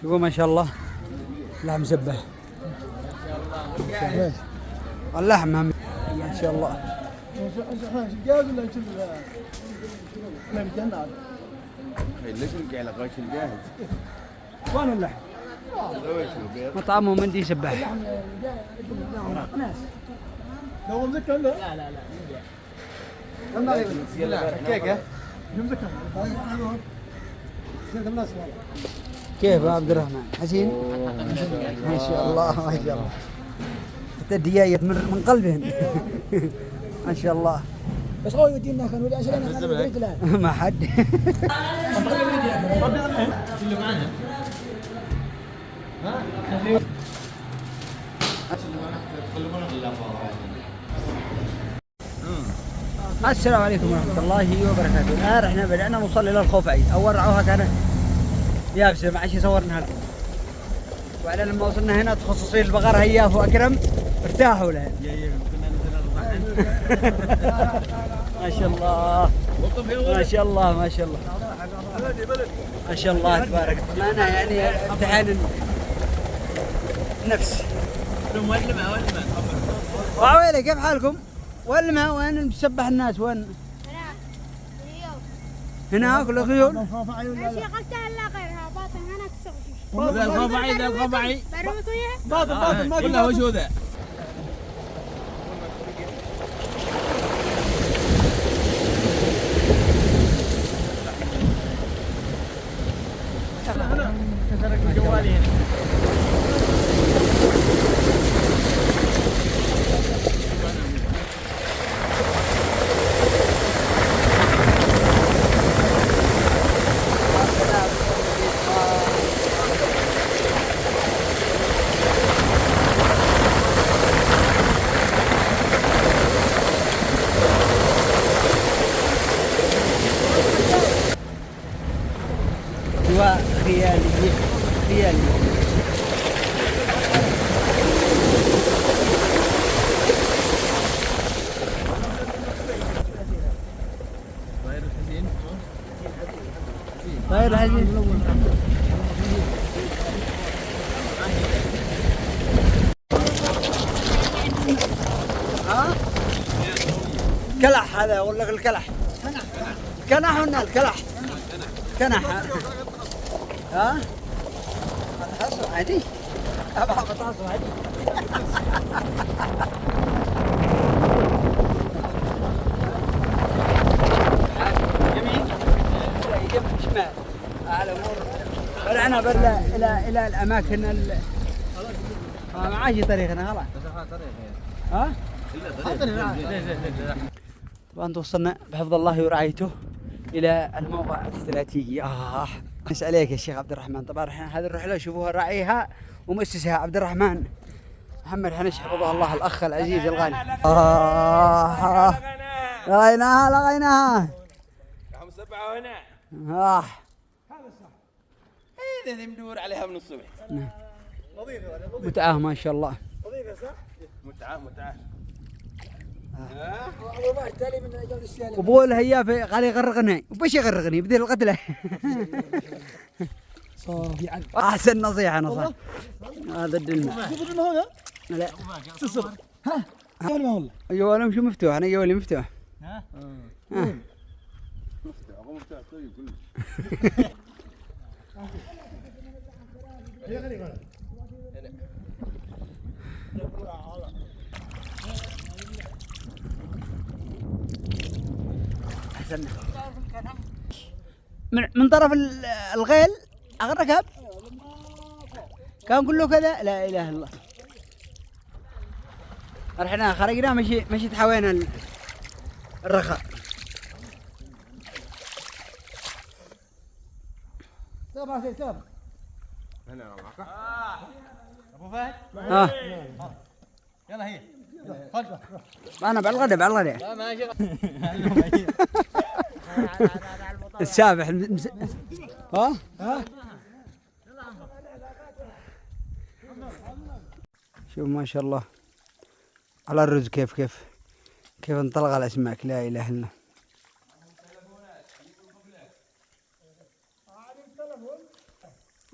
شوفوا ما شاء الله لحم مسبح. اللحم ما شاء الله. ليش على غاية الجاهز؟ وين اللحم؟ مطعمهم مندي يسبح. لو مذكر لا لا لا كيكه مذكر كيف يا عبد الرحمن؟ حسين؟ ما شاء الله ما شاء الله. حتى الدياية من قلبهم. ما شاء الله. بس هو يدينا كانوا عشان انا ما حد. اللي معنا السلام عليكم ورحمة الله وبركاته. الآن احنا بدأنا نوصل إلى الخوفعي. أول رعوها كانت يابسة ما عادش صورناها لكم. وبعدين لما وصلنا هنا تخصصي البقر هياف وأكرم ارتاحوا لها. ما شاء الله ما شاء الله ما شاء الله ما شاء الله تبارك الله. أنا يعني امتحان النفس. وعويلة كيف حالكم؟ وين بتسبح الناس وين؟ هناك ولا خيول؟ شغلتها لا غيرها باطن هناك تسوي ذا الخبعي ذا الخبعي باطن ما كلها وشو ذا؟ خيالي خيالي. طيب الحين ها كلح هذا اقول لك الكلح كنح ولا الكلح كنح ها بتحصل عادي ابغى بتحصل عادي. يمين يمين شمال على امور رجعنا برا الى الاماكن ما عادش طريقنا خلاص ها طبعا توصلنا بحفظ الله ورعايته الى الموقع الاستراتيجي. نسأل عليك يا شيخ عبد الرحمن. طبعا هذه الرحله شوفوها راعيها ومؤسسها عبد الرحمن محمد حنش حفظه الله الاخ العزيز الغالي. لغيناها هم سبعة هنا. هذا صح. ايه ذي مدور عليها من الصبح. متعة ما شاء الله. متعة وبقول هيا قال يغرقني وبش يغرقني بدل القتله. صافي عن احسن نصيحه نصح هذا الدلمه. لا ها والله جوالي مش مفتوح. انا جوالي مفتوح. ها مفتوح طيب كله. احسن من طرف الغيل اغرقها كان كله كذا. لا اله الا الله. رحنا خرجنا مشيت حوينا الرخاء. سابع هنا معك. ابو فهد يلا هي انا بالغدا لا ماشي السابح ها شوف ما شاء الله على الرز كيف انطلق الاسماك. لا اله الا الله.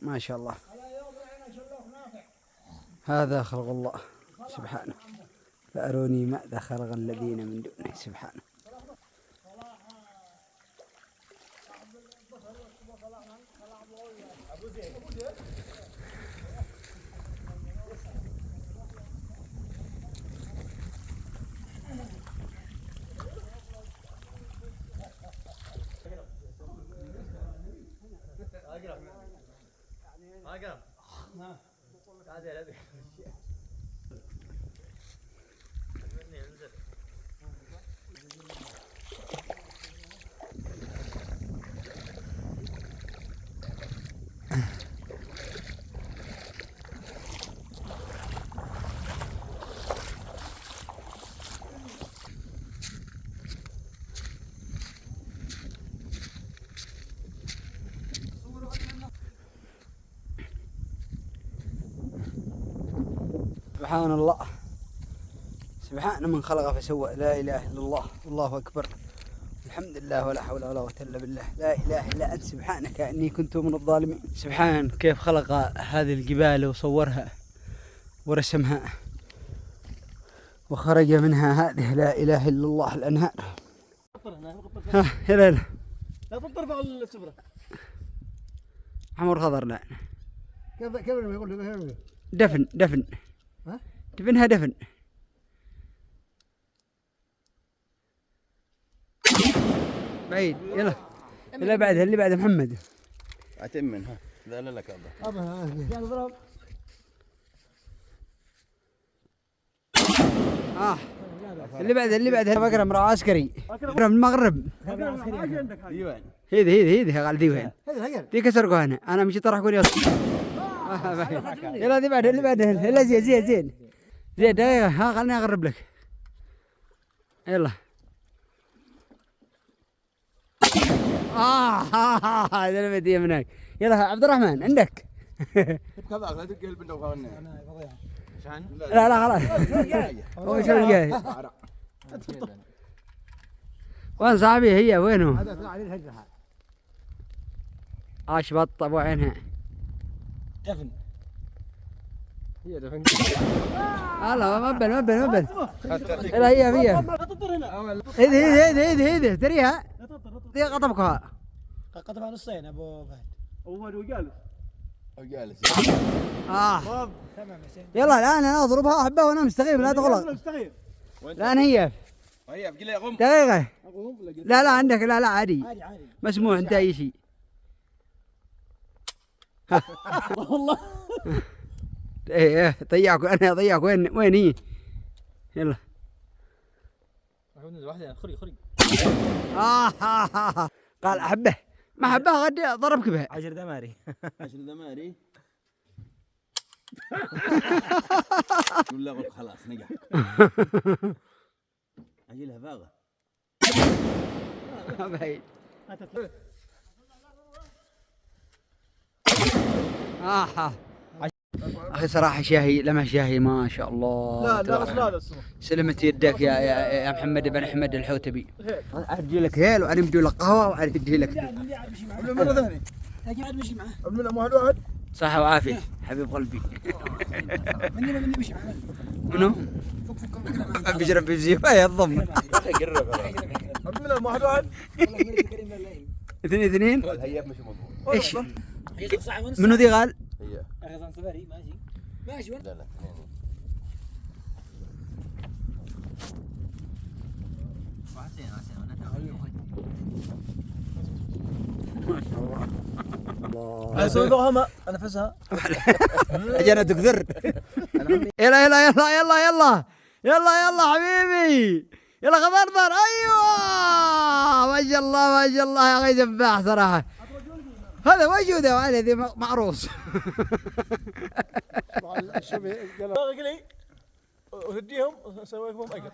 ما شاء الله. هذا خلق الله سبحانه، فأروني ماذا خلق الذين من دونه سبحانه. سبحان الله، سبحان من خلق فسوى، لا إله إلا الله، والله أكبر، الحمد لله، ولا حول ولا قوة إلا بالله، لا إله إلا أنت سبحانك إني كنت من الظالمين. سبحان كيف خلق هذه الجبال وصورها ورسمها وخرج منها هذه لا إله إلا الله الأنهار. ها هلا هلا لا تطرف على السفرة. حمر خضر. لا كيف يقول دفن دفن. ها؟ دفنها دفن. بعيد. يلا يلا بعدها اللي بعد محمد. أتم منها. لا لا لك الله. اضرب. اللي بعدها بكرم راح عسكري من المغرب. ديوان. هذي قال ديوان. هذا دي كسرقوا انا مشيت راح اقول يلا. يلا اللي بعدها يلا زين دقيقة. ها خلني اقرب لك. يلا. هذا اللي بدي منك. يلا عبد الرحمن عندك. كذا لا تقل بالدوام. لا خلاص. هو شو جاي؟ وين صاحبي هي وينه؟ هذا عليه الهجرة. اشبط ابو عينها. دفن. هي دفن. الله مبل. لا هي هذه تريها. دي قطبكها. قطبها نصين ابو فهد. هو جالس. تمام. يلا الان انا اضربها احبها وانا مستغيب لا تغلط. الان هي قل لي قم. دقيقة. لا عندك لا عادي. عادي. مسموح انت اي شيء. والله. ايه ضيعك انا ضيعك وين هي؟ يلا. واحدة خري. قال احبه ما حبها غد ضربك بها. 10 دماري. قول له خلاص نجح. اجلها باغه. بعيد. اخي صراحه شاهي لما شاهي ما شاء الله. لا سلمت يدك يا محمد بن احمد الحوتبي. ادي لك هيل وانا بدي لك قهوه وانا بدي لك مرة ثانية. اجي عاد مشي معاه. واحد. صحه وعافيه حبيب قلبي. مني مشي معاه. منو؟ بيجرب بيزيبها يا الضم. واحد. 2 هي مش مضبوط. ايش؟ منو ذي قال؟ هي غزان صبري ماشي. لا الله. اسوي انفسها. اجانا تكثر. يلا حبيبي. يلا خضر. ايوه ما شاء الله يا اخي سباح صراحه. هذا وجوده وعلى ذي معروس. قال لي وهديهم اسوي لهم اجر.